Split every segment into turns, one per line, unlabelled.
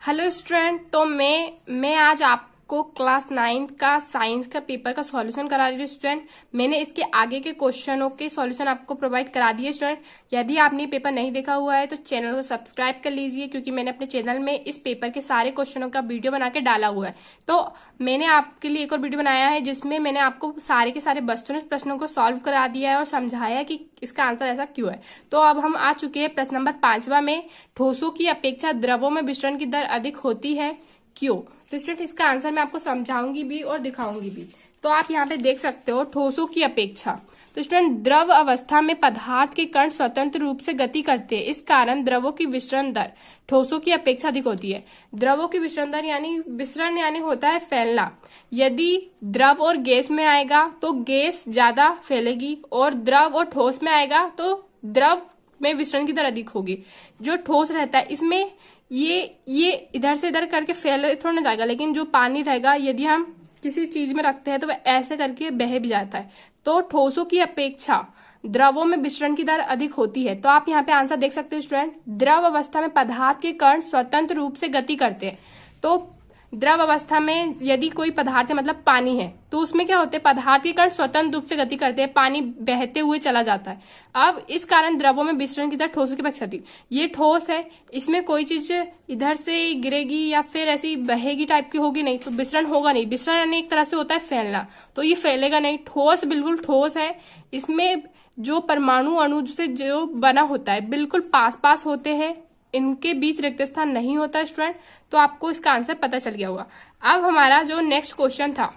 Hello student. तो मैं आज आपको क्लास 9 का साइंस का पेपर का सॉल्यूशन करा रही हूँ स्टूडेंट। मैंने इसके आगे के क्वेश्चनों के सॉल्यूशन आपको प्रोवाइड करा दिए स्टूडेंट। यदि आपने पेपर नहीं देखा हुआ है तो चैनल को सब्सक्राइब कर लीजिए, क्योंकि मैंने अपने चैनल में इस पेपर के सारे क्वेश्चनों का वीडियो बना के डाला हुआ है। तो मैंने आपके लिए एक और वीडियो बनाया है जिसमें मैंने आपको सारे के सारे वस्तुनिष्ठ प्रश्नों को सॉल्व करा दिया है और समझाया कि इसका आंसर ऐसा क्यों है। तो अब हम आ चुके हैं प्रश्न नंबर 5वां में। ठोसों की अपेक्षा द्रवों में विचरण की दर अधिक होती है, क्यों? तो स्टूडेंट इसका आंसर मैं आपको समझाऊंगी भी और दिखाऊंगी भी। तो आप यहाँ पे देख सकते हो ठोसों की अपेक्षा। तो स्टूडेंट द्रव अवस्था में पदार्थ के कण स्वतंत्र रूप से गति करते हैं, इस कारण द्रवों की विचरण दर ठोसों की अपेक्षा अधिक होती है। द्रवों की विचरण दर यानी विचरण यानी होता है फैलना। यदि द्रव और गैस में आएगा तो गैस ज्यादा फैलेगी, और द्रव और ठोस में आएगा तो द्रव में विचरण की दर अधिक होगी। जो ठोस रहता है इसमें ये इधर से इधर करके फैल थोड़ा ना जाएगा, लेकिन जो पानी रहेगा यदि हम किसी चीज में रखते हैं तो वह ऐसे करके बह भी जाता है। तो ठोसों की अपेक्षा द्रवों में विचरण की दर अधिक होती है। तो आप यहाँ पे आंसर देख सकते हो स्टूडेंट। द्रव अवस्था में पदार्थ के कण स्वतंत्र रूप से गति करते हैं। तो द्रव अवस्था में यदि कोई पदार्थ है, मतलब पानी है, तो उसमें क्या होते हैं, पदार्थ के कण स्वतंत्र रूप से गति करते हैं, पानी बहते हुए चला जाता है। अब इस कारण द्रवों में विचरण की दर ठोसों की अपेक्षा अधिक। ये ठोस है, इसमें कोई चीज इधर से गिरेगी या फिर ऐसी बहेगी टाइप की होगी नहीं, तो विचरण होगा नहीं। विचरण यानी एक तरह से होता है फैलना, तो ये फैलेगा नहीं। ठोस बिल्कुल ठोस है, इसमें जो परमाणु अणु से जो बना होता है बिल्कुल पास पास होते हैं, इनके बीच रिक्त स्थान नहीं होता स्टूडेंट। तो आपको इसका आंसर पता चल गया होगा। अब हमारा जो नेक्स्ट क्वेश्चन था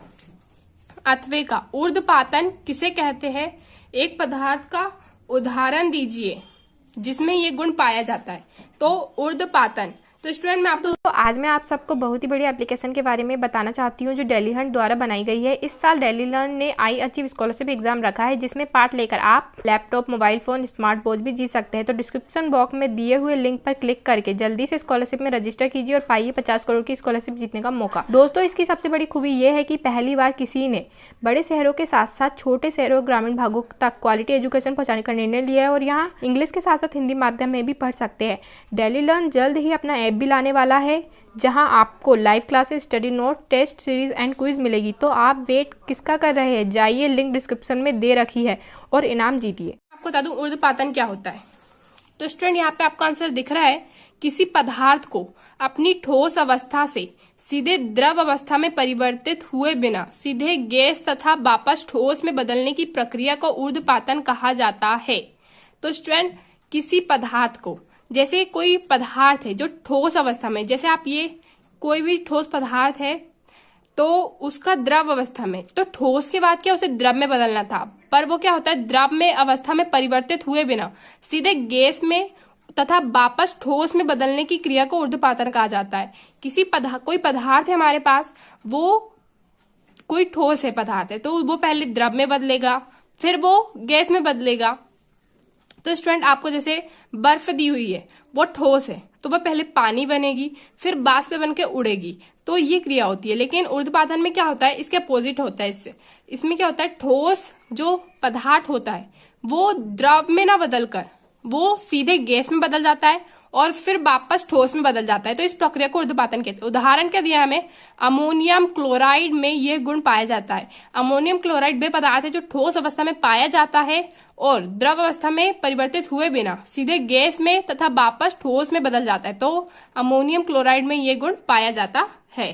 अथवे का, ऊर्ध्वपातन किसे कहते हैं? एक पदार्थ का उदाहरण दीजिए जिसमें ये गुण पाया जाता है। तो ऊर्ध्वपातन, तो स्टूडेंट मैं आपको
आज मैं आप सबको बहुत ही बड़ी एप्लीकेशन के बारे में बताना चाहती हूँ जो डेली हंट द्वारा बनाई गई है। इस साल डेली लर्न ने आई अचीव स्कॉलरशिप एग्जाम रखा है, जिसमें पार्ट लेकर आप laptop, mobile phone, smart watch भी जीत सकते हैं। तो डिस्क्रिप्शन बॉक्स में दिए हुए लिंक पर क्लिक करके जल्दी से स्कॉलरशिप में रजिस्टर कीजिए और पाइए 50 करोड़ की स्कॉलरशिप जीतने का मौका। दोस्तों इसकी सबसे बड़ी खूबी ये है कि पहली बार किसी ने बड़े शहरों के साथ साथ छोटे शहरों और ग्रामीण भागों तक क्वालिटी एजुकेशन पहुंचाने का निर्णय लिया है, और यहाँ इंग्लिश के साथ साथ हिंदी माध्यम में भी पढ़ सकते हैं। डेली लर्न जल्द ही अपना ऐप भी लाने वाला है, जहां आपको live classes, study note, test series and quiz मिलेगी। तो आप वेट किसका कर रहे हैं? जाइए, लिंक डिस्क्रिप्शन में दे रखी है और इनाम जीतिए।
आपको बता दूं ऊर्ध्वपातन क्या होता है। तो स्टूडेंट यहाँ पे आपको आंसर दिख रहा है, किसी पदार्थ को अपनी ठोस अवस्था से सीधे द्रव अवस्था में परिवर्तित हुए बिना सीधे गैस तथा वापस ठोस में बदलने की प्रक्रिया को ऊर्ध्वपातन कहा जाता है। तो स्टूडेंट किसी पदार्थ को, जैसे कोई पदार्थ है जो ठोस अवस्था में, जैसे आप ये कोई भी ठोस पदार्थ है तो उसका द्रव अवस्था में, तो ठोस के बाद क्या उसे द्रव में बदलना था, पर वो क्या होता है द्रव में अवस्था में परिवर्तित हुए बिना सीधे गैस में तथा वापस ठोस में बदलने की क्रिया को ऊर्ध्वपातन कहा जाता है। कोई पदार्थ है हमारे पास, वो कोई ठोस है पदार्थ है, तो वो पहले द्रव में बदलेगा, फिर वो गैस में बदलेगा। तो स्टूडेंट आपको जैसे बर्फ दी हुई है, वो ठोस है तो वह पहले पानी बनेगी, फिर बाष्प बन के उड़ेगी, तो ये क्रिया होती है। लेकिन ऊर्ध्वपातन में क्या होता है, इसके अपोजिट होता है। इसमें क्या होता है, ठोस जो पदार्थ होता है वो द्रव में ना बदलकर वो सीधे गैस में बदल जाता है और फिर वापस ठोस में बदल जाता है। तो इस प्रक्रिया को ऊर्ध्वपातन कहते हैं। उदाहरण क्या दिया हमें, अमोनियम क्लोराइड में यह गुण पाया जाता है। अमोनियम क्लोराइड वे पदार्थ है जो ठोस अवस्था में पाया जाता है और द्रव अवस्था में परिवर्तित हुए बिना सीधे गैस में तथा वापस ठोस में बदल जाता है। तो अमोनियम क्लोराइड में यह गुण पाया जाता है।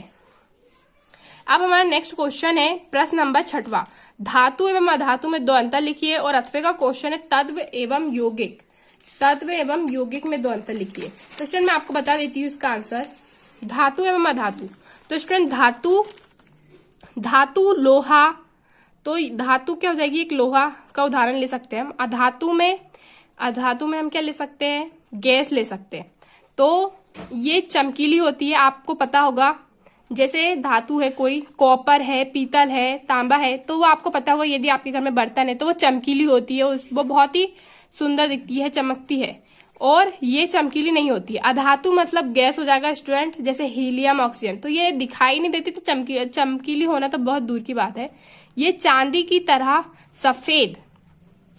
अब हमारा नेक्स्ट क्वेश्चन है प्रश्न नंबर 6वां, धातु एवं अधातु में दो अंतर लिखिए। और अथवे का क्वेश्चन है तत्व एवं यौगिक। तत्व एवं यौगिक में दो अंतर लिखिए। तो स्टूडेंट मैं आपको बता देती हूँ इसका आंसर, धातु एवं अधातु। तो स्टूडेंट धातु लोहा, तो धातु क्या हो जाएगी, एक लोहा का उदाहरण ले सकते हैं हम। अधातु में हम क्या ले सकते हैं, गैस ले सकते हैं। तो ये चमकीली होती है, आपको पता होगा। जैसे धातु है, कोई कॉपर है, पीतल है, तांबा है, तो वो आपको पता होगा। यदि आपके घर में बर्तन है तो वो चमकीली होती है, वो बहुत ही सुंदर दिखती है, चमकती है। और ये चमकीली नहीं होती है। अधातु मतलब गैस हो जाएगा स्टूडेंट, जैसे हीलियम, ऑक्सीजन, तो ये दिखाई नहीं देती, तो चमकीली होना तो बहुत दूर की बात है। ये चांदी की तरह सफेद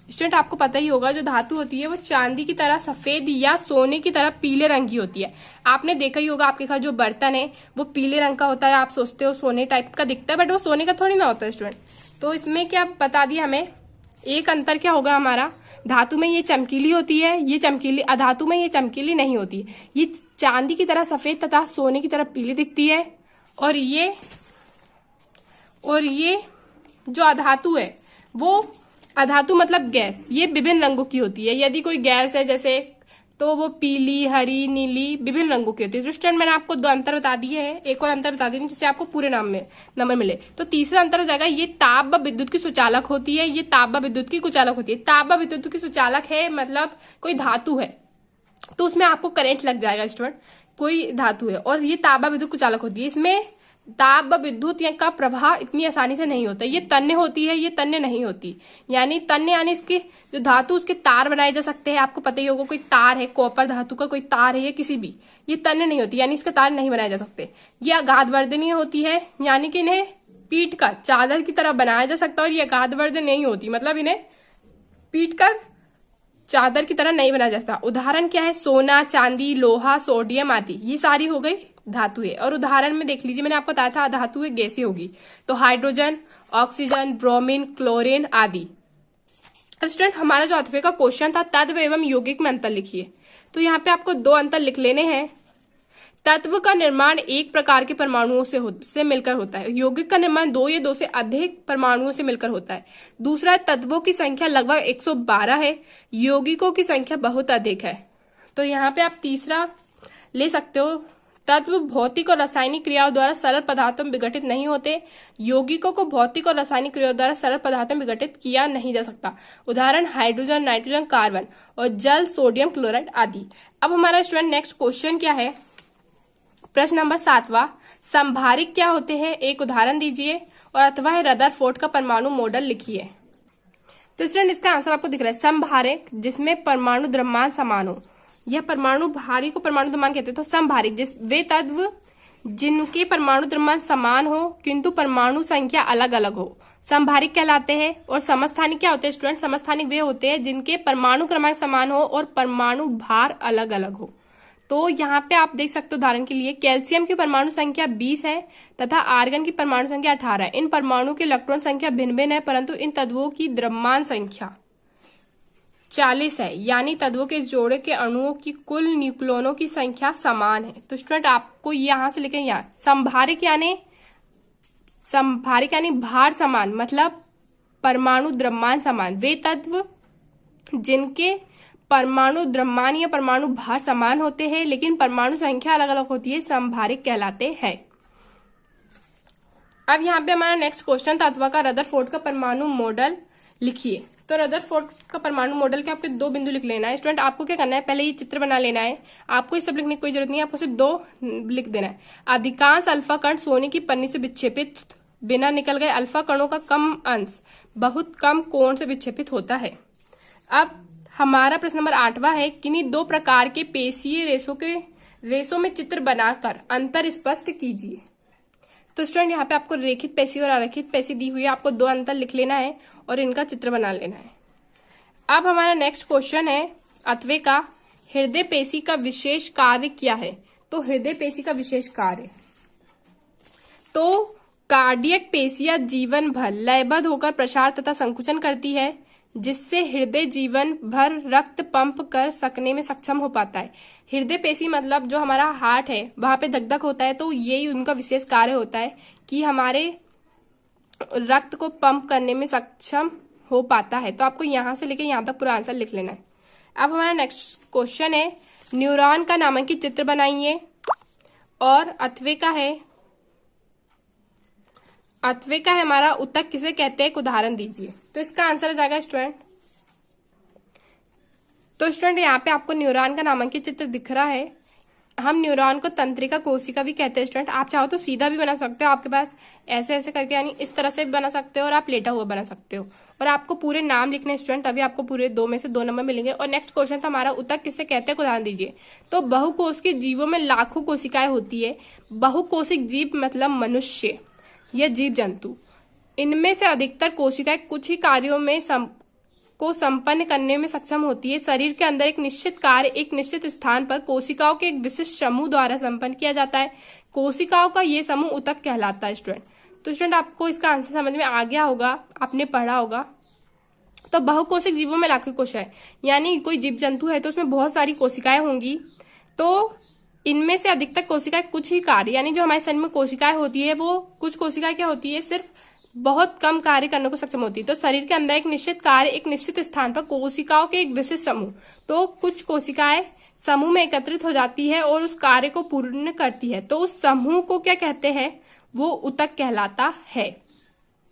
स्टूडेंट आपको पता ही होगा जो धातु होती है वो चांदी की तरह सफेद या सोने की तरह पीले रंग की होती है। आपने देखा ही होगा आपके घर जो बर्तन है वो पीले रंग का होता है, आप सोचते हो सोने टाइप का दिखता है, बट वो सोने का थोड़ी ना होता है स्टूडेंट। तो इसमें क्या बता दिया हमें, एक अंतर क्या होगा हमारा, धातु में ये चमकीली होती है, ये चमकीली, अधातु में ये चमकीली नहीं होती, ये चांदी की तरह सफेद तथा सोने की तरह पीली दिखती है। और ये जो अधातु है वो, अधातु मतलब गैस, ये विभिन्न रंगों की होती है। यदि कोई गैस है जैसे, तो वो पीली, हरी, नीली विभिन्न रंगों की होती है। स्टूडेंट मैंने आपको 2 अंतर बता दिए हैं, एक और अंतर बता दी जिससे आपको पूरे नाम में नंबर मिले। तो तीसरा अंतर हो जाएगा, ये ताप व विद्युत की सुचालक होती है, ये ताप व विद्युत की कुचालक होती है। ताप व विद्युत की सुचालक है मतलब कोई धातु है तो उसमें आपको करंट लग जाएगा स्टूडेंट, कोई धातु है, और ये ताप व विद्युत कुचालक होती है। इसमें ताप व विद्युत का प्रवाह इतनी आसानी से नहीं होता, ये तन्य होती है, ये तन्य नहीं होती। यानी तन्य यानी इसकी जो धातु उसके तार बनाए जा सकते हैं, आपको पता ही होगा कोई तार है, कॉपर धातु का कोई तार है या किसी भी, ये तन्य नहीं होती, यानी इसके तार नहीं बनाए जा सकते। ये अगाधवर्धनीय होती है, यानी कि इन्हें पीट कर चादर की तरह बनाया जा सकता है, और ये अगाधवर्धन नहीं होती, मतलब इन्हें पीट कर चादर की तरह नहीं बनाया जा सकता। उदाहरण क्या है, सोना, चांदी, लोहा, सोडियम आदि, ये सारी हो गई धातु है। और उदाहरण में देख लीजिए, मैंने आपको बताया था धातु है गैसें होगी, तो हाइड्रोजन, ऑक्सीजन, ब्रोमीन, क्लोरीन आदि। अब स्टूडेंट हमारा जो अथवे का क्वेश्चन था, तत्व एवं यौगिक में अंतर लिखिए। तो यहाँ पे आपको 2 अंतर लिख लेने हैं। तत्व का निर्माण एक प्रकार के परमाणुओं से मिलकर होता है, यौगिक का निर्माण 2 या 2 से अधिक परमाणुओं से मिलकर होता है। दूसरा, तत्वों की संख्या लगभग 112 है, यौगिकों की संख्या बहुत अधिक है। तो यहाँ पे आप तीसरा ले सकते हो, तत्व भौतिक और रासायनिक क्रियाओं द्वारा सरल पदार्थों में विघटित नहीं होते, यौगिकों को भौतिक और रासायनिक क्रियाओं द्वारा सरल पदार्थों में विघटित किया नहीं जा सकता। उदाहरण हाइड्रोजन, नाइट्रोजन, कार्बन और जल, सोडियम क्लोराइड आदि। अब हमारा स्टूडेंट नेक्स्ट क्वेश्चन क्या है, प्रश्न नंबर 7वां, संभारिक क्या होते हैं, एक उदाहरण दीजिए और अथवा है रदरफोर्ड का परमाणु मॉडल लिखिए। तो स्टूडेंट इसका आंसर आपको दिख रहा है, संभारिक जिसमें परमाणु द्रव्यमान समान हो, यह परमाणु भारी को परमाणु द्रव्यमान कहते हैं। तो संभारिक वे तत्व जिनके परमाणु द्रव्यमान समान हो किंतु परमाणु संख्या अलग अलग हो, संभारिक कहलाते हैं। और समस्थानिक क्या होते हैं स्टूडेंट, समस्थानिक वे होते हैं जिनके परमाणु क्रमांक समान हो और परमाणु भार अलग अलग हो। तो यहाँ पे आप देख सकते हो, उदाहरण के लिए कैल्शियम की परमाणु संख्या 20 है तथा आर्गन की परमाणु संख्या 18 है। इन परमाणु की इलेक्ट्रॉन संख्या भिन्न भिन्न है, परंतु इन तत्वों की द्रव्यमान संख्या 40 है, यानी तत्वों के जोड़े के अणुओं की कुल न्यूक्लियनों की संख्या समान है। तो स्टूडेंट आपको यहां से लिखें, यहाँ संभारिक यानी भार समान, मतलब परमाणु द्रव्यमान समान, वे तत्व जिनके परमाणु द्रव्यमान या परमाणु भार समान होते हैं लेकिन परमाणु संख्या अलग अलग होती है, संभारिक कहलाते हैं। अब यहाँ पे हमारा नेक्स्ट क्वेश्चन, तत्व का रदरफोर्ड का परमाणु मॉडल लिखिए। तो रदरफोर्ड का परमाणु मॉडल के आपके 2 बिंदु लिख लेना है। स्टूडेंट आपको क्या करना है, पहले ये चित्र बना लेना है, आपको ये सब लिखने की कोई जरूरत नहीं है, आपको सिर्फ 2 लिख देना है। अधिकांश अल्फा कण सोने की पन्नी से विक्षेपित बिना निकल गए अल्फा कणों का कम अंश बहुत कम कोण से विक्षेपित होता है। अब हमारा प्रश्न नंबर 8वां है, किन्हीं 2 प्रकार के पेशीय रेशों में चित्र बनाकर अंतर स्पष्ट कीजिए। तो स्टूडेंट यहाँ पे आपको रेखित पेशी और अरेखित पेशी दी हुई है, आपको 2 अंतर लिख लेना है और इनका चित्र बना लेना है। अब हमारा नेक्स्ट क्वेश्चन है अथवे का, हृदय पेशी का विशेष कार्य क्या है। तो हृदय पेशी का विशेष कार्य, तो कार्डियक पेशियां जीवन भर लयबद्ध होकर प्रसार तथा संकुचन करती है, जिससे हृदय जीवन भर रक्त पंप कर सकने में सक्षम हो पाता है। हृदय पेशी मतलब जो हमारा हार्ट है वहां पे धक धक होता है, तो यही उनका विशेष कार्य होता है कि हमारे रक्त को पंप करने में सक्षम हो पाता है। तो आपको यहां से लेकर यहां तक पूरा आंसर लिख लेना है। अब हमारा नेक्स्ट क्वेश्चन है, न्यूरॉन का नामांकित चित्र बनाइए। और अथवे का है हमारा उत्तक किसे कहते हैं, एक उदाहरण दीजिए। तो इसका आंसर हो जाएगा स्टूडेंट, तो स्टूडेंट यहाँ पे आपको न्यूरॉन का नामांकित चित्र दिख रहा है। हम न्यूरॉन को तंत्रिका कोशिका भी कहते हैं स्टूडेंट। आप चाहो तो सीधा भी बना सकते हो, आपके पास ऐसे ऐसे करके यानी इस तरह से भी बना सकते हो, और आप लेटा हुआ बना सकते हो। और आपको पूरे नाम लिखने स्टूडेंट, तभी आपको पूरे 2 में से 2 नंबर मिलेंगे। और नेक्स्ट क्वेश्चन था हमारा, उत्तक किसे कहते हैं, उदाहरण दीजिए। तो बहुकोशिकीय जीवों में लाखों कोशिकाएं होती है। बहुकोशिक जीव मतलब मनुष्य या जीव जंतु, इनमें से अधिकतर कोशिकाएं कुछ ही कार्यों में को संपन्न करने में सक्षम होती है। शरीर के अंदर एक निश्चित कार्य एक निश्चित स्थान पर कोशिकाओं के एक विशिष्ट समूह द्वारा संपन्न किया जाता है। कोशिकाओं का ये समूह ऊतक कहलाता है स्टूडेंट। तो स्टूडेंट आपको इसका आंसर समझ में आ गया होगा, आपने पढ़ा होगा। तो बहुकोशिक जीवों में लाखों कोशिकाएं, यानी कोई जीव जंतु है तो उसमें बहुत सारी कोशिकाएं होंगी। तो इनमें से अधिकतर कोशिकाएं कुछ ही कार्य, यानी जो हमारे शरीर में कोशिकाएं होती है वो कुछ कोशिकाएं क्या होती है, सिर्फ बहुत कम कार्य करने को सक्षम होती है। तो शरीर के अंदर एक निश्चित कार्य एक निश्चित स्थान पर कोशिकाओं के एक विशिष्ट समूह, तो कुछ कोशिकाएं समूह में एकत्रित हो जाती है और उस कार्य को पूर्ण करती है। तो उस समूह को क्या कहते हैं, वो ऊतक कहलाता है।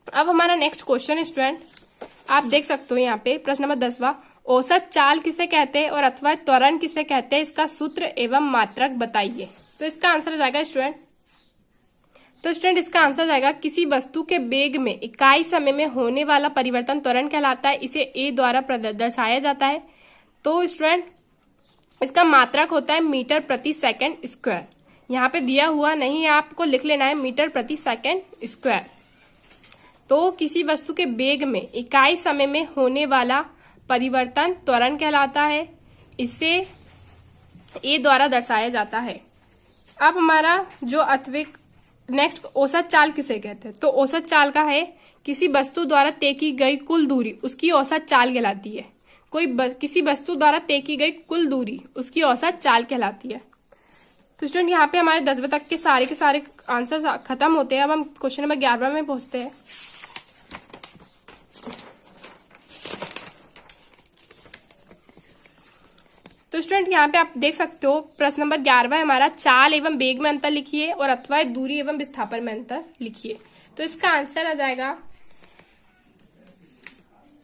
अब हमारा नेक्स्ट क्वेश्चन स्टूडेंट आप देख सकते हो यहाँ पे प्रश्न नंबर 10वां, औसत चाल किसे कहते हैं और अथवा त्वरण किसे कहते हैं, इसका सूत्र एवं मात्रक बताइए। तो इसका आंसर आ जाएगा स्टूडेंट, तो स्टूडेंट इसका आंसर आ जाएगा किसी वस्तु के वेग में इकाई समय में होने वाला परिवर्तन त्वरण कहलाता है। इसे ए द्वारा दर्शाया जाता है। तो स्टूडेंट इसका मात्रक होता है मीटर प्रति सेकंड स्क्वायर। यहाँ पे दिया हुआ नहीं है, आपको लिख लेना है मीटर प्रति सेकंड स्क्वायर। तो किसी वस्तु के वेग में इकाई समय में होने वाला परिवर्तन त्वरण कहलाता है। इसे ए द्वारा दर्शाया जाता है। अब हमारा जो अथविक नेक्स्ट औसत चाल किसे कहते हैं, तो औसत चाल का है किसी वस्तु द्वारा तय की गई कुल दूरी उसकी औसत चाल कहलाती है। किसी वस्तु द्वारा तय की गई कुल दूरी उसकी औसत चाल कहलाती है। तो स्टूडेंट यहाँ पे हमारे 10 तक के सारे आंसर खत्म होते हैं। अब हम क्वेश्चन नंबर 11 में पहुंचते हैं। तो स्टूडेंट यहाँ पे आप देख सकते हो प्रश्न नंबर 11 हमारा चाल एवं वेग में अंतर लिखिए और अथवा दूरी एवं विस्थापन में अंतर लिखिए। तो इसका आंसर आ जाएगा,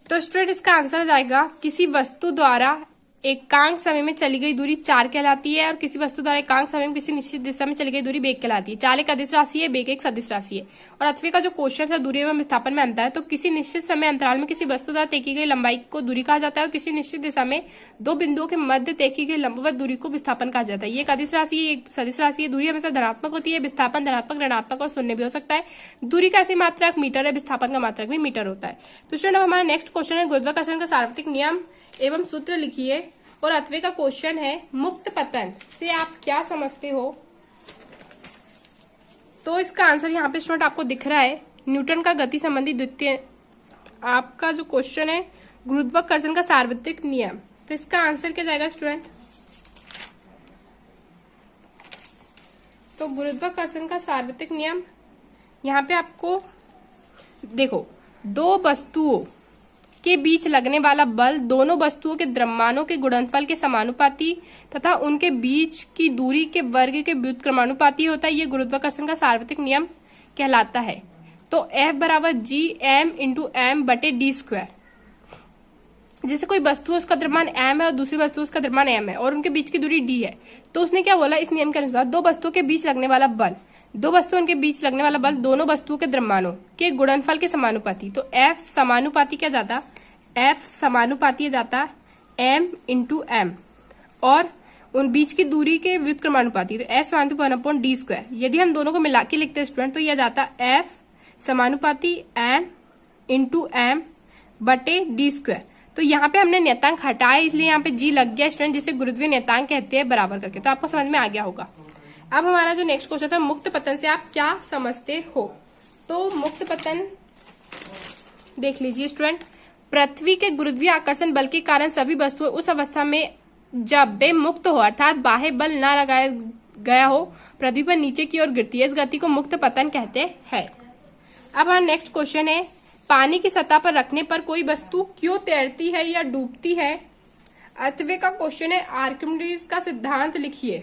तो स्टूडेंट इसका आंसर आ जाएगा किसी वस्तु द्वारा एकांक समय में चली गई दूरी चाल कहलाती है और किसी वस्तु द्वारा एकांक समय में किसी निश्चित दिशा में चली गई दूरी वेग कहलाती है। चाल एक अदिश राशि है, वेग एक सदिश राशि है। और अथवा का जो क्वेश्चन था दूरी एवं विस्थापन में अंतर है, तो किसी निश्चित समय अंतराल में किसी वस्तु द्वारा तय की गई लंबाई को दूरी कहा जाता है और किसी निश्चित दिशा में दो बिंदुओं के मध्य तय की गई लंबवत दूरी को विस्थापन कहा जाता है। ये एक अदिश राशि है, एक सदिश राशि है। दूरी हमेशा धनात्मक होती है, विस्थापन धनात्मक ऋणात्मक और शून्य भी हो सकता है। दूरी का ऐसी मात्रक मीटर है, विस्थापन का मात्रक भी मीटर होता है। तो स्टूडेंट अब हमारा नेक्स्ट क्वेश्चन है गुरुत्वाकर्षण का सार्वत्रिक नियम एवं सूत्र लिखिए। और अथवे का क्वेश्चन है मुक्त पतन से आप क्या समझते हो। तो इसका आंसर यहाँ पे स्टूडेंट आपको दिख रहा है, न्यूटन का गति संबंधी द्वितीय। आपका जो क्वेश्चन है गुरुत्वाकर्षण का सार्वत्रिक नियम, तो इसका आंसर क्या जाएगा स्टूडेंट, तो गुरुत्वाकर्षण का सार्वत्रिक नियम यहाँ पे आपको देखो, दो वस्तुओं के बीच लगने वाला बल दोनों वस्तुओं के द्रव्यमानों के गुणनफल के समानुपाती तथा उनके बीच की दूरी के वर्ग के व्युत्क्रमानुपाती होता है। ये गुरुत्वाकर्षण का सार्वत्रिक नियम कहलाता है। तो F बराबर G(m)(m)/d²। जैसे कोई वस्तु उसका द्रव्यमान m है और दूसरी वस्तु उसका द्रव्यमान m है और उनके बीच की दूरी d है, तो उसने क्या बोला, इस नियम के अनुसार दो वस्तुओं के बीच लगने वाला बल दोनों वस्तुओं के द्रव्यमानों के गुणनफल के समानुपाती। तो F समानुपाती क्या जाता, F समानुपाती जाता m × m और उन बीच की दूरी के व्युत्क्रमानुपाती। तो F समानुपाती 1/d²। यदि हम दोनों को मिला के लिखते हैं स्टूडेंट, तो यह जाता F समानुपाती m × m/d²। तो यहाँ पे हमने नियतांक हटाया, इसलिए यहाँ पे जी लग गया स्टूडेंट, जिसे गुरुत्वीय नियतांक कहते हैं बराबर करके। तो आपको समझ में आ गया होगा। अब हमारा जो नेक्स्ट क्वेश्चन था मुक्त पतन से आप क्या समझते हो। तो मुक्त पतन देख लीजिए स्टूडेंट, पृथ्वी के गुरुत्वीय आकर्षण बल के कारण सभी वस्तुएं उस अवस्था में जब वे मुक्त हो अर्थात बाह्य बल न लगाया गया हो पृथ्वी पर नीचे की ओर गिरती है। इस गति को मुक्त पतन कहते हैं। अब हमारा नेक्स्ट क्वेश्चन है पानी की सतह पर रखने पर कोई वस्तु क्यों तैरती है या डूबती है। अथवे का क्वेश्चन है आर्किमिडीज का सिद्धांत लिखिए।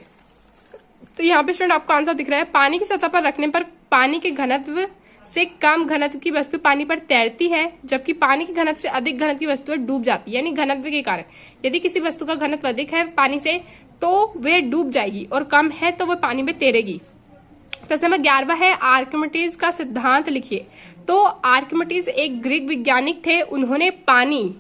तो यहाँ पे स्टूडेंट आपको आंसर दिख रहा है, पानी की सतह पर रखने पर पानी के घनत्व से कम घनत्व की वस्तु पानी पर तैरती है, जबकि पानी के घनत्व से अधिक घनत्व की वस्तुएं डूब जाती है। यानी घनत्व के कारण यदि किसी वस्तु का घनत्व अधिक है पानी से तो वह डूब जाएगी और कम है तो वह पानी में तैरेगी। प्रश्न नंबर 11 है आर्किमिडीज का सिद्धांत लिखिए। तो आर्किमिडीज एक ग्रीक वैज्ञानिक थे। उन्होंने पानी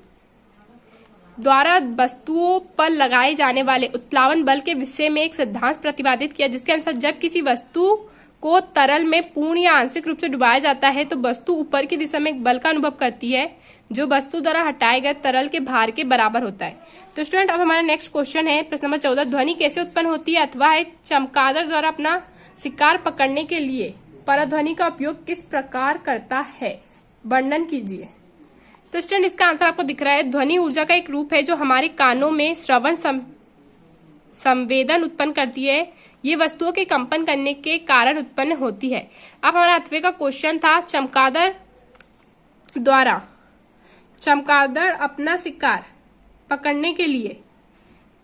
द्वारा वस्तुओं पर लगाए जाने वाले उत्प्लावन बल के विषय में एक सिद्धांत प्रतिपादित किया, जिसके अनुसार जब किसी वस्तु को तरल में पूर्ण या आंशिक रूप से डुबाया जाता है तो वस्तु ऊपर की दिशा में एक बल का अनुभव करती है जो वस्तु द्वारा हटाए गए तरल के भार के बराबर होता है। तो स्टूडेंट अब हमारा नेक्स्ट क्वेश्चन है प्रश्न नंबर 14, ध्वनि कैसे उत्पन्न होती है अथवा एक चमगादड़ द्वारा अपना शिकार पकड़ने के लिए पराध्वनि का उपयोग किस प्रकार करता है, वर्णन कीजिए। तो स्टूडेंट इसका आंसर आपको दिख रहा है, ध्वनि ऊर्जा का एक रूप है जो हमारे कानों में श्रवण संवेदन उत्पन्न करती है। ये वस्तुओं के कंपन करने के कारण उत्पन्न होती है। अब हमारा 8वें का क्वेश्चन था, चमगादड़ अपना शिकार पकड़ने के लिए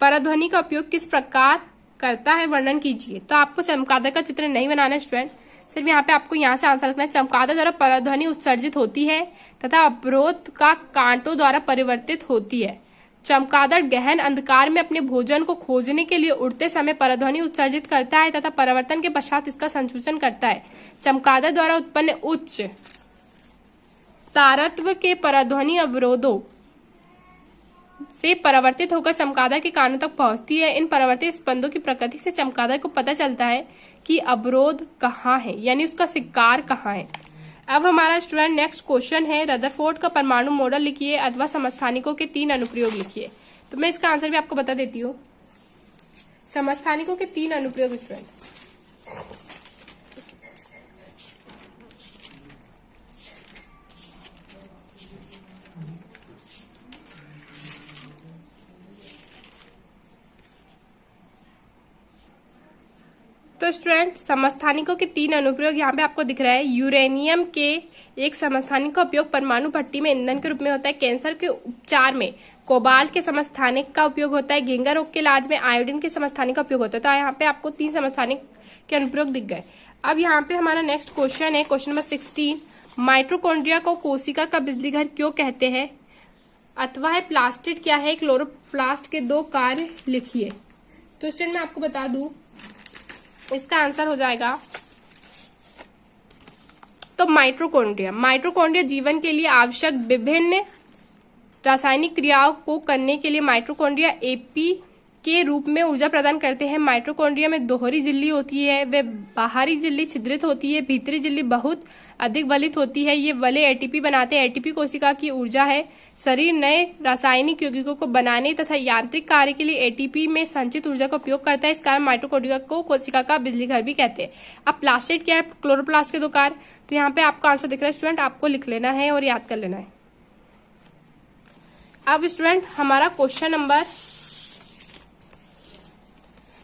पराध्वनि का उपयोग किस प्रकार करता है, वर्णन कीजिए। तो आपको चमगादड़ का चित्र नहीं बनाना है स्टूडेंट, सिर्फ यहाँ पे आपको यहाँ से आंसर लिखना है। चमगादड़ द्वारा पराध्वनि उत्सर्जित होती है तथा अवरोध का कांटों द्वारा परिवर्तित होती है। चमगादड़ गहन अंधकार में अपने भोजन को खोजने के लिए उड़ते समय पराध्वनि उत्सर्जित करता है तथा परिवर्तन के पश्चात इसका संसूचन करता है। चमगादड़ द्वारा उत्पन्न उच्च तारत्व के पराध्वनि अवरोधों से परिवर्तित होकर चमगादड़ के कानों तक पहुंचती है। इन परिवर्तित स्पंदों की प्रकृति से चमगादड़ को पता चलता है कि अवरोध कहाँ है, यानी उसका शिकार कहाँ है। अब हमारा स्टूडेंट नेक्स्ट क्वेश्चन है, रदरफोर्ड का परमाणु मॉडल लिखिए अथवा समस्थानिकों के 3 अनुप्रयोग लिखिए। तो मैं इसका आंसर भी आपको बता देती हूँ। समस्थानिकों के 3 अनुप्रयोग स्टूडेंट, तो स्टूडेंट समस्थानिकों के 3 अनुप्रयोग यहाँ पे आपको दिख रहा है। यूरेनियम के एक समस्थानिक का उपयोग परमाणु भट्टी में ईंधन के रूप में होता है। कैंसर के उपचार में कोबाल्ट के समस्थानिक का उपयोग होता है। घेंगा रोग के इलाज में आयोडीन के समस्थानिक का उपयोग होता है। तो यहाँ पे आपको 3 समस्थानिक के अनुप्रयोग दिख गए। अब यहाँ पे हमारा नेक्स्ट क्वेश्चन है, क्वेश्चन नंबर 16, माइटोकॉन्ड्रिया को कोशिका का बिजली घर क्यों कहते हैं अथवा है प्लास्टिड क्या है, क्लोरोप्लास्ट के 2 कार्य लिखिए। तो स्टूडेंट मैं आपको बता दूं, इसका आंसर हो जाएगा तो माइटोकॉन्ड्रिया जीवन के लिए आवश्यक विभिन्न रासायनिक क्रियाओं को करने के लिए माइटोकॉन्ड्रिया एपी के रूप में ऊर्जा प्रदान करते हैं। माइटोकॉन्ड्रिया में दोहरी झिल्ली होती है, वे बाहरी झिल्ली छिद्रित होती है, भीतरी झिल्ली बहुत अधिक वलित होती है। ये वलय एटीपी बनाते हैं। एटीपी कोशिका की ऊर्जा है। शरीर नए रासायनिक यौगिकों को बनाने तथा यांत्रिक कार्य के लिए एटीपी में संचित ऊर्जा का उपयोग करता है। इस कारण माइटोकॉन्ड्रिया को कोशिका का बिजली घर भी कहते हैं। अब प्लास्टिड क्या है, क्लोरोप्लास्ट के 2 कार्य। तो यहाँ पे आपका आंसर दिख रहा है स्टूडेंट, आपको लिख लेना है और याद कर लेना है। अब स्टूडेंट हमारा क्वेश्चन नंबर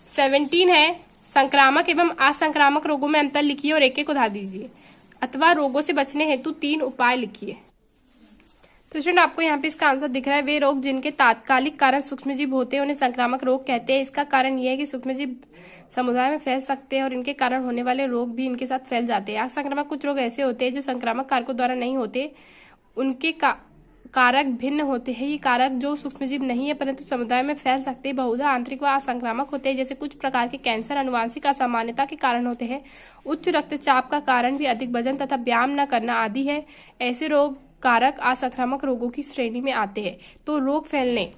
17 है, संक्रामक एवं असंक्रामक रोगों में अंतर लिखिए और एक उदाहरण दीजिए अथवा रोगों से बचने हेतु 3 उपाय लिखिए। तो स्टूडेंट आपको यहाँ पे इसका आंसर दिख रहा है, वे रोग जिनके तात्कालिक कारण सूक्ष्मजीव होते हैं उन्हें संक्रामक रोग कहते हैं। इसका कारण यह है कि सूक्ष्मजीव समुदाय में फैल सकते हैं और इनके कारण होने वाले रोग भी इनके साथ फैल जाते हैं। असंक्रामक कुछ रोग ऐसे होते हैं जो संक्रामक कारकों द्वारा नहीं होते, उनके कारक भिन्न होते हैं। ये कारक जो सूक्ष्मजीव नहीं है परंतु समुदाय में फैल सकते हैं, बहुधा आंतरिक व असंक्रामक होते हैं। जैसे कुछ प्रकार के कैंसर अनुवांशिक असामान्यता के कारण होते हैं। उच्च रक्तचाप का कारण भी अधिक वजन तथा व्यायाम न करना आदि है। ऐसे रोग कारक असंक्रामक रोगों की श्रेणी में आते हैं। तो रोग फैलने,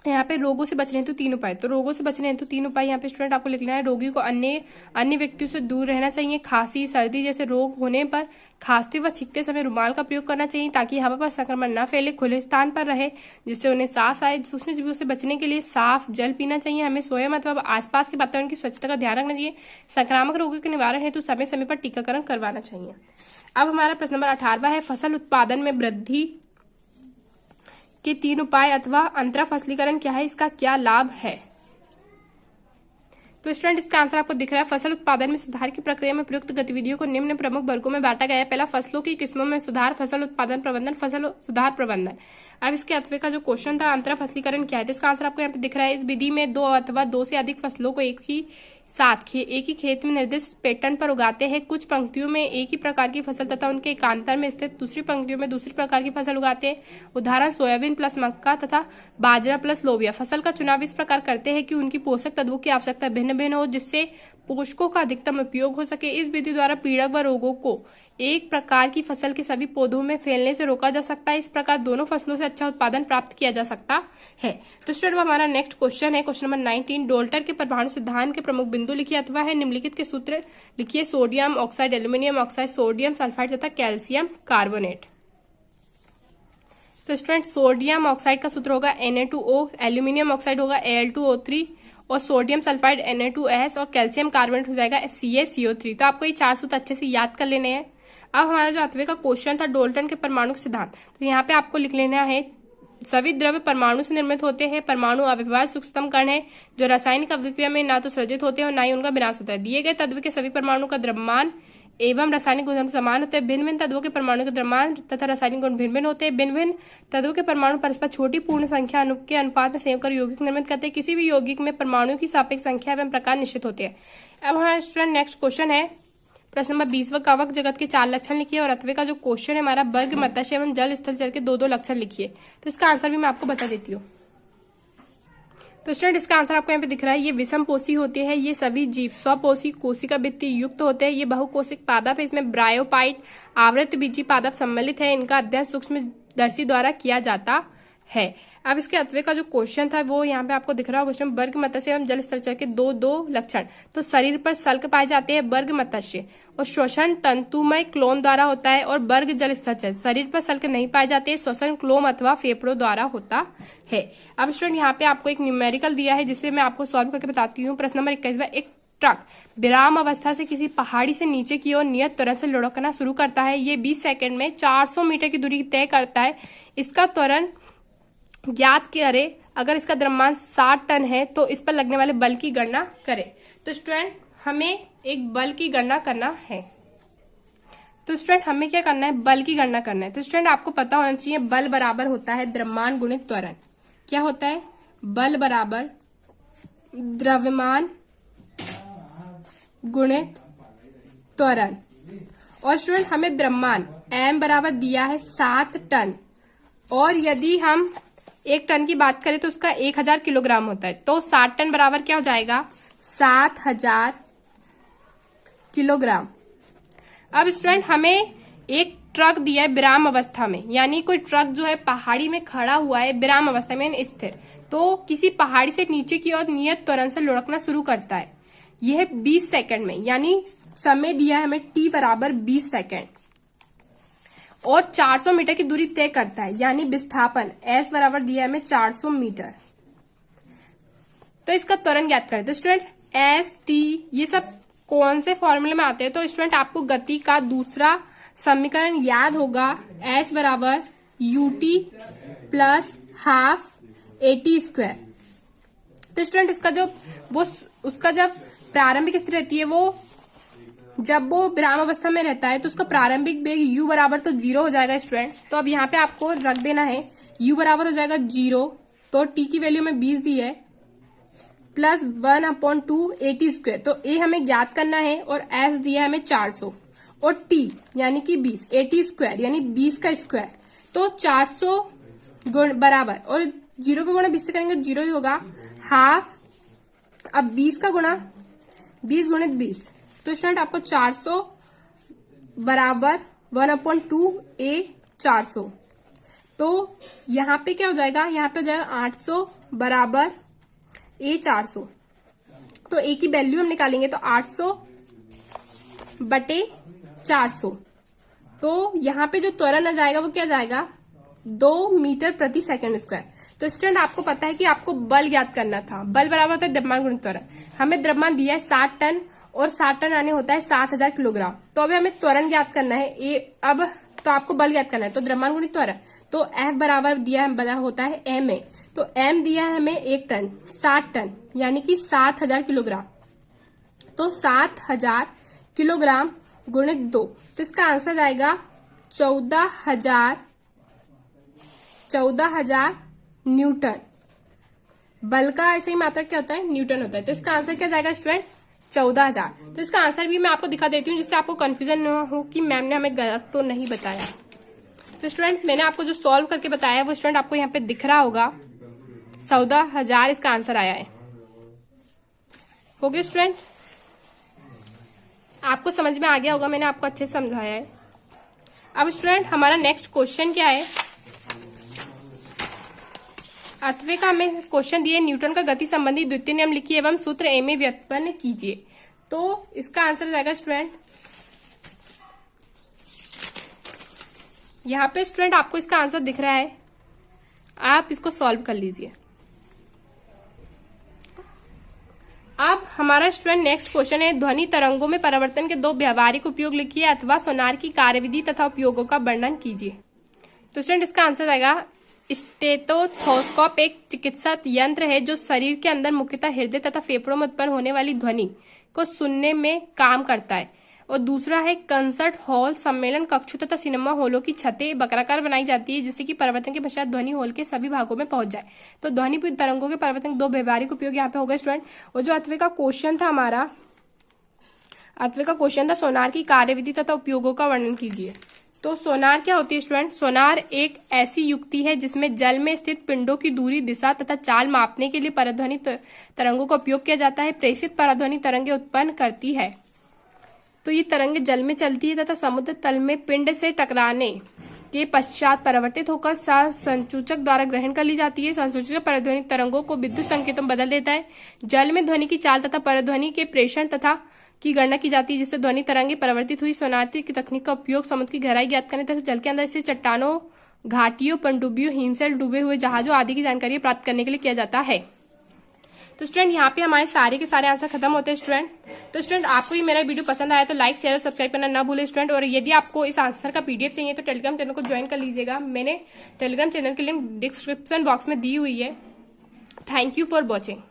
यहाँ पे रोगों से बचने हेतु 3 उपाय। तो रोगों से बचने हेतु 3 उपाय यहाँ पे स्टूडेंट आपको लिखना है। रोगी को अन्य व्यक्तियों से दूर रहना चाहिए। खांसी सर्दी जैसे रोग होने पर खांसते व छींकते समय रुमाल का प्रयोग करना चाहिए ताकि हवा पर संक्रमण न फैले। खुले स्थान पर रहे जिससे उन्हें सांस आए। सूक्ष्मजीवों से बचने के लिए साफ जल पीना चाहिए। हमें स्वयं अथवा आसपास के वातावरण की स्वच्छता का ध्यान रखना चाहिए। संक्रामक रोगों के निवारण हेतु समय समय पर टीकाकरण करवाना चाहिए। अब हमारा प्रश्न नंबर 18 है, फसल उत्पादन में वृद्धि के 3 उपाय अथवा अंतरा फसलीकरण क्या है, इसका क्या लाभ है। तो स्टूडेंट इसका आंसर आपको दिख रहा है। फसल उत्पादन में सुधार की प्रक्रिया में प्रयुक्त गतिविधियों को निम्न प्रमुख वर्गों में बांटा गया है। पहला, फसलों की किस्मों में सुधार, फसल उत्पादन प्रबंधन, फसल सुधार प्रबंधन। अब इसके 8वें का जो क्वेश्चन था, अंतरा फसलीकरण क्या है, तो इसका आंसर आपको यहाँ पे दिख रहा है। इस विधि में 2 अथवा 2 से अधिक फसलों को एक ही एक ही खेत में निर्दिष्ट पैटर्न पर उगाते हैं। कुछ पंक्तियों में एक ही प्रकार की फसल तथा उनके एकांतर में स्थित दूसरी पंक्तियों में दूसरी प्रकार की फसल उगाते हैं। उदाहरण सोयाबीन प्लस मक्का तथा बाजरा प्लस लोबिया। फसल का चुनाव इस प्रकार करते हैं कि उनकी पोषक तत्वों की आवश्यकता भिन्न भिन्न हो, जिससे पोषकों का अधिकतम उपयोग हो सके। इस विधि द्वारा पीड़क व रोगों को एक प्रकार की फसल के सभी पौधों में फैलने से रोका जा सकता है। इस प्रकार दोनों फसलों से अच्छा उत्पादन प्राप्त किया जा सकता है। तो स्टूडेंट हमारा नेक्स्ट क्वेश्चन है क्वेश्चन नंबर 19। डोल्टर के परमाणु सिद्धांत के प्रमुख बिंदु लिखिए अथवा है निम्नलिखित के सूत्र लिखिए। Sodium oxide, aluminium oxide, sodium sulphide तथा कैल्शियम कार्बोनेट। तो स्टूडेंट सोडियम ऑक्साइड का सूत्र होगा Na2O, एल्यूमिनियम ऑक्साइड होगा Al2O3 और सोडियम सल्फाइड Na2S और कैल्शियम कार्बोनेट हो जाएगा CaCO3। तो आपको ये 4 सूत्र अच्छे से याद कर लेने हैं। अब हमारा जो 8वें का क्वेश्चन था डोल्टन के परमाणु सिद्धांत, तो यहाँ पे आपको लिख लेना है सभी द्रव्य परमाणु से निर्मित होते हैं। परमाणु अविभाज्य सूक्ष्मतम कण है जो रासायनिक अभिक्रिया में ना तो सृजित होते हैं और ना ही उनका विनाश होता है। दिए गए तत्व के सभी परमाणु का द्रव्यमान एवं रासायनिक गुण समान होते हैं। भिन्न भिन्न तत्वों के परमाणु के द्रव्यमान तथा रासायनिक गुण भिन्न भिन्न होते हैं। भिन्न भिन्न तत्वों के परमाणु परस्पर छोटी पूर्ण संख्या के अनुपात में संयोग कर यौगिक निर्मित करते हैं। किसी भी यौगिक में परमाणुओं की सापेक्ष संख्या एवं प्रकार निश्चित होते हैं। अब हमारा स्टूडेंट नेक्स्ट क्वेश्चन है प्रश्न नंबर 20। कवक जगत के 4 लक्षण लिखिए और 8वें का जो क्वेश्चन है हमारा वर्ग मत्स्य एवं जल स्थल जल के 2-2 लक्षण लिखिए। तो इसका आंसर भी मैं आपको बता देती हूँ। तो स्टूडेंट इसका आंसर आपको यहाँ पे दिख रहा है। ये विषम पोषी होते हैं। ये सभी जीव स्वपोषी कोशिका भित्ति युक्त होते हैं। ये बहुकोशिक पादप है। इसमें ब्रायोपाइट आवृत बीजी पादप सम्मिलित है। इनका अध्ययन सूक्ष्मदर्शी द्वारा किया जाता है। अब इसके 8वें का जो क्वेश्चन था वो यहाँ पे आपको दिख रहा है क्वेश्चन वर्ग मत्स्य एवं जल स्थल के 2-2 लक्षण। तो शरीर पर सल्क पाए जाते हैं वर्ग मत्स्य और श्वसन तंतुमय क्लोम द्वारा होता है। और वर्ग जल स्थल शरीर पर सल्क नहीं पाए जाते, श्वसन क्लोम अथवा फेफड़ों द्वारा होता है। अब स्टूडेंट यहाँ पे आपको एक न्यूमेरिकल दिया है जिसे मैं आपको सॉल्व करके बताती हूँ। प्रश्न नंबर 21 में एक ट्रक विराम अवस्था से किसी पहाड़ी से नीचे की ओर नियत त्वरण से लुढ़कना शुरू करता है। ये 20 सेकंड में 400 मीटर की दूरी तय करता है। इसका त्वरण ज्ञात करें। अगर इसका द्रव्यमान 60 टन है तो इस पर लगने वाले बल की गणना करें। तो स्टूडेंट हमें एक बल की गणना करना है। तो स्टूडेंट हमें क्या करना है, बल की गणना करना है। तो स्टूडेंट आपको पता होना चाहिए बल बराबर होता है द्रव्यमान गुणित त्वरण। क्या होता है, बल बराबर द्रव्यमान गुणित त्वरण। और स्टूडेंट हमें द्रव्यमान m बराबर दिया है 7 टन और यदि हम 1 टन की बात करें तो उसका 1000 किलोग्राम होता है। तो 60 टन बराबर क्या हो जाएगा, 7000 किलोग्राम। अब स्टूडेंट हमें एक ट्रक दिया है विराम अवस्था में, यानी कोई ट्रक जो है पहाड़ी में खड़ा हुआ है विराम अवस्था में स्थिर, तो किसी पहाड़ी से नीचे की ओर नियत त्वरण से लुढ़कना शुरू करता है। यह 20 सेकंड में, यानी समय दिया है हमें t बराबर 20 सेकंड और 400 मीटर की दूरी तय करता है, यानी विस्थापन s बराबर दिया है हमें 400 मीटर। तो इसका त्वरण ज्ञात करें। तो स्टूडेंट s t ये सब कौन से फॉर्मूले में आते हैं। तो स्टूडेंट आपको गति का दूसरा समीकरण याद होगा, s बराबर ut plus half at square. तो स्टूडेंट इसका जो उसका जब प्रारंभिक स्थिति रहती है, वो जब वो विराम अवस्था में रहता है तो उसका प्रारंभिक वेग u बराबर तो 0 हो जाएगा स्टूडेंट। तो अब यहाँ पे आपको रख देना है u बराबर हो जाएगा 0, तो t की वैल्यू में 20 दी है प्लस 1/2 at स्क्वायर। तो a हमें ज्ञात करना है और s दिया है हमें 400 और t यानी कि 20 at स्क्वायर यानी 20 का स्क्वायर। तो 400 गुण बराबर और 0 का गुणा 20 से करेंगे 0 ही होगा हाफ। अब 20 का गुणा 20 गुणित 20, तो स्टूडेंट आपको 400 बराबर 1/2 a 400। तो यहाँ पे क्या हो जाएगा, यहाँ पे हो जाएगा 800 बराबर a 400। तो a की वैल्यू हम निकालेंगे तो 800 बटे 400। तो यहाँ पे जो त्वरण आ जाएगा वो क्या जाएगा, 2 मीटर प्रति सेकंड स्क्वायर। तो स्टूडेंट आपको पता है कि आपको बल ज्ञात करना था। बल बराबर होता है द्रव्यमान गुणित त्वरण। हमें द्रव्यमान दिया है 60 टन और 60 टन आने होता है 7000 किलोग्राम। तो अभी हमें त्वरण ज्ञात करना है। अब तो आपको बल ज्ञात करना है, तो द्रव्यमान गुणित त्वरण। तो F बराबर दिया है बड़ा होता है ma। तो m दिया है हमें 1 टन 60 टन यानी कि 7000 किलोग्राम। तो 7000 किलोग्राम गुणित 2, तो इसका आंसर आएगा 14000 न्यूटन। बल का ऐसे ही मात्रक क्या होता है, न्यूटन होता है। तो इसका आंसर क्या जाएगा स्टूडेंट, 14,000। तो इसका आंसर भी मैं आपको दिखा देती हूँ जिससे आपको कंफ्यूजन न हो कि मैम ने हमें गलत तो नहीं बताया। तो स्टूडेंट मैंने आपको जो सॉल्व करके बताया वो स्टूडेंट आपको यहाँ पे दिख रहा होगा, 14,000 इसका आंसर आया है। हो गया स्टूडेंट, आपको समझ में आ गया होगा, मैंने आपको अच्छे से समझाया है। अब स्टूडेंट हमारा नेक्स्ट क्वेश्चन क्या है, 8वें का हमें क्वेश्चन दिए, न्यूटन का गति संबंधी द्वितीय नियम लिखिए एवं सूत्र ए में व्युत्पन्न कीजिए। तो इसका आंसर जाएगा स्टूडेंट, यहाँ पे स्टूडेंट आपको इसका आंसर दिख रहा है, आप इसको सॉल्व कर लीजिए। अब हमारा स्टूडेंट नेक्स्ट क्वेश्चन है, ध्वनि तरंगों में परिवर्तन के 2 व्यावहारिक उपयोग लिखिए अथवा सोनार की कार्यविधि तथा उपयोगों का वर्णन कीजिए। तो स्टूडेंट इसका आंसर आएगा, स्टेथोस्कोप एक चिकित्सा यंत्र है जो शरीर के अंदर मुख्यतः हृदय तथा फेफड़ों में उत्पन्न होने वाली ध्वनि को सुनने में काम करता है। और दूसरा है, कंसर्ट हॉल, सम्मेलन कक्षों तथा सिनेमा हॉलों की छतें वक्राकार बनाई जाती है जिससे कि परिवर्तन के पश्चात ध्वनि हॉल के सभी भागों में पहुंच जाए। तो ध्वनि तरंगों के परिवर्तन के 2 व्यवहारिक उपयोग यहाँ पे हो गए स्टूडेंट। और जो 8वें का क्वेश्चन था हमारा, 8वें का क्वेश्चन था सोनार की कार्यविधि तथा उपयोगों का वर्णन कीजिए। तो सोनार क्या होती है स्टूडेंट, सोनार एक ऐसी युक्ति है जिसमें जल में स्थित पिंडों की दूरी, दिशा तथा चाल मापने के लिए पराध्वनि तरंगों का उपयोग किया जाता है। प्रेषित पराध्वनि तरंगे उत्पन्न करती है। तो ये तरंगे जल में चलती है तथा समुद्र तल में पिंड से टकराने के पश्चात परिवर्तित होकर संसूचक द्वारा ग्रहण कर ली जाती है। संसूचक पराध्वनि तरंगों को विद्युत संकेतों में बदल देता है। जल में ध्वनि की चाल तथा पराध्वनि के प्रेषण तथा की गणना की जाती है जिससे ध्वनि तरंगे परिवर्तित हुई। सोनार की तकनीक का उपयोग समुद्र की गहराई ज्ञात करने तथा जल के अंदर स्थित चट्टानों, घाटियों, पनडुब्बियों, हिमशैल, डूबे हुए जहाजों आदि की जानकारी प्राप्त करने के लिए किया जाता है। तो स्टूडेंट यहाँ पे हमारे सारे के सारे आंसर खत्म होते हैं स्टूडेंट। तो स्टूडेंट आपको ये मेरा वीडियो पसंद आया तो लाइक, शेयर और सब्सक्राइब करना ना भूले स्टूडेंट। और यदि आपको इस आंसर का PDF चाहिए तो टेलीग्राम चैनल को ज्वाइन कर लीजिएगा। मैंने टेलीग्राम चैनल की लिंक डिस्क्रिप्शन बॉक्स में दी हुई है। Thank you for watching.